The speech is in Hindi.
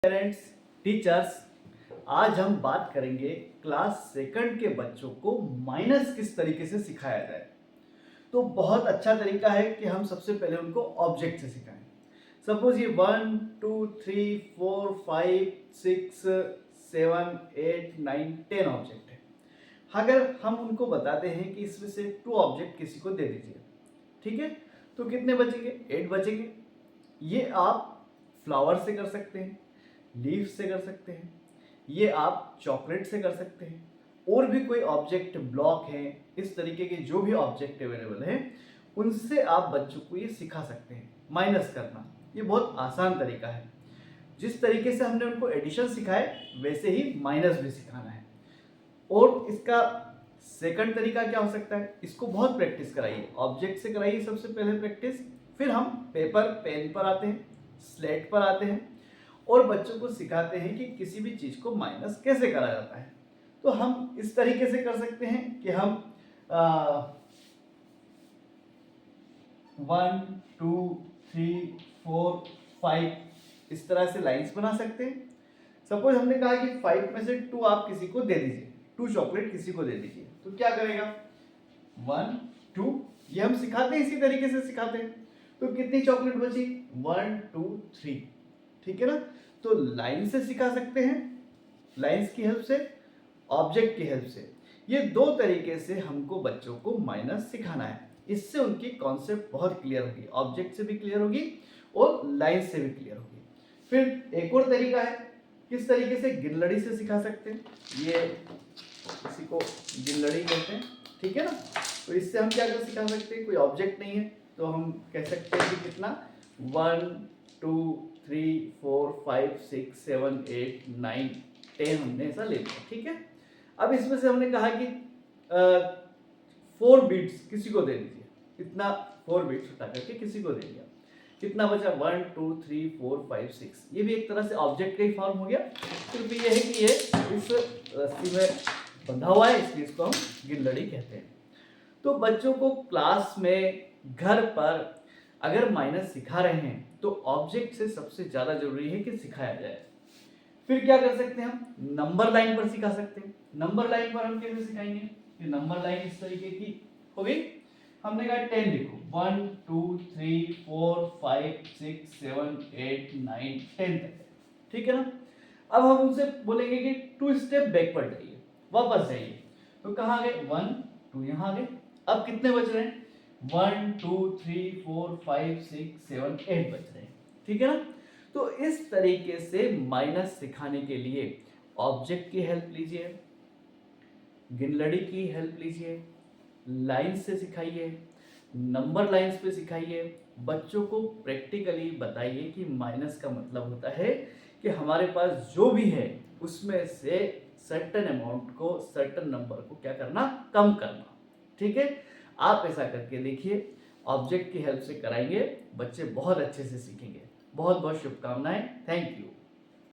पेरेंट्स, टीचर्स, आज हम बात करेंगे क्लास सेकंड के बच्चों को माइनस किस तरीके से सिखाया जाए। तो बहुत अच्छा तरीका है कि हम सबसे पहले उनको ऑब्जेक्ट से सिखाएं। सपोज ये 1 2 3 4 5 6 7 8 9 10 ऑब्जेक्ट है। अगर हम उनको बताते हैं कि इसमें से 2 ऑब्जेक्ट किसी को दे दीजिए, ठीक है, तो कितने बचेंगे? 8 बचेंगे। ये आप फ्लावर से कर सकते हैं, लीफ से कर सकते हैं, ये आप चॉकलेट से कर सकते हैं, और भी कोई ऑब्जेक्ट, ब्लॉक है, इस तरीके के जो भी ऑब्जेक्ट अवेलेबल हैं उनसे आप बच्चों को ये सिखा सकते हैं माइनस करना। ये बहुत आसान तरीका है। जिस तरीके से हमने उनको एडिशन सिखाए वैसे ही माइनस भी सिखाना है। और इसका सेकंड तरीका क्या हो सकता है? इसको बहुत प्रैक्टिस कराइए, ऑब्जेक्ट से कराइए सबसे पहले प्रैक्टिस, फिर हम पेपर पेन पर आते हैं, स्लेट पर आते हैं और बच्चों को सिखाते हैं कि किसी भी चीज़ को माइनस कैसे करा जाता है। तो हम इस तरीके से कर सकते हैं कि हम 1 2 3 4 5 इस तरह से लाइंस बना सकते हैं। सपोज हमने कहा कि 5 में से 2 आप किसी को दे दीजिए, 2 चॉकलेट किसी को दे दीजिए, तो क्या करेगा? 1 2, ये हम सिखाते हैं, इसी तरीके से सिखाते हैं। तो कितनी चॉकलेट बची? 1 2 3, ठीक है ना। तो लाइन से सिखा सकते हैं, लाइंस की हेल्प से, ऑब्जेक्ट की हेल्प से। ये 2 तरीके से हमको बच्चों को माइनस सिखाना है। इससे उनकी कॉन्सेप्ट बहुत क्लियर होगी, ऑब्जेक्ट से भी क्लियर होगी और लाइन से भी क्लियर होगी। फिर एक और तरीका है, किस तरीके से गिनलड़ी से सिखा सकते हैं। ये किसी को गिनलड़ी कहते हैं, ठीक है ना। तो इससे हम क्या कर सिखा सकते हैं? कोई ऑब्जेक्ट नहीं है तो हम कह सकते हैं कि कितना 1 2 3 4 5 6 7 8 9 10 हमने ऐसा ले लिया, ठीक है। अब इसमें से हमने कहा कि 4 बीट्स किसी को दे दीजिए, इतना 4 बीट्स उठा करके किसी को दे दिया, कितना बचा? 1 2 3 4 5 6। ये भी एक तरह से ऑब्जेक्ट का ही फॉर्म हो गया। सिर्फ ये है कि ये इस रस्सी में बंधा हुआ है, इसलिए इसको हम गिनलड़ी कहते हैं। तो बच्चों को क्लास में, घर पर अगर माइनस सिखा रहे हैं तो ऑब्जेक्ट से सबसे ज़्यादा जरूरी है कि सिखाया जाए। फिर क्या कर सकते हैं? हम नंबर लाइन पर सिखा सकते हैं। नंबर लाइन पर हम कैसे सिखाएंगे? कि नंबर लाइन इस तरीके की हो गई। हमने कहा 10 लिखो, 1 2 3 4 5 6 7 8 9 10 तक, ठीक है ना। अब हम उनसे बोलेंगे कि 2 स्टेप बैकवर्ड जाइए, वापस जाइए। तो कहाँ गए? 1 2, यहाँ गए। अब कितने बच रहे हैं? 1 2 3 4 5 6 7 8 बच रहे हैं, ठीक है ना। तो इस तरीके से माइनस सिखाने के लिए ऑब्जेक्ट की हेल्प लीजिए, गिनलड़ी की हेल्प लीजिए, लाइन से सिखाइए, नंबर लाइंस पे सिखाइए। बच्चों को प्रैक्टिकली बताइए कि माइनस का मतलब होता है कि हमारे पास जो भी है उसमें से सर्टेन अमाउंट को, सर्टेन नंबर को क्या करना? कम करना, ठीक है। आप ऐसा करके देखिए, ऑब्जेक्ट की हेल्प से कराएंगे, बच्चे बहुत अच्छे से सीखेंगे। बहुत बहुत शुभकामनाएं। Thank you.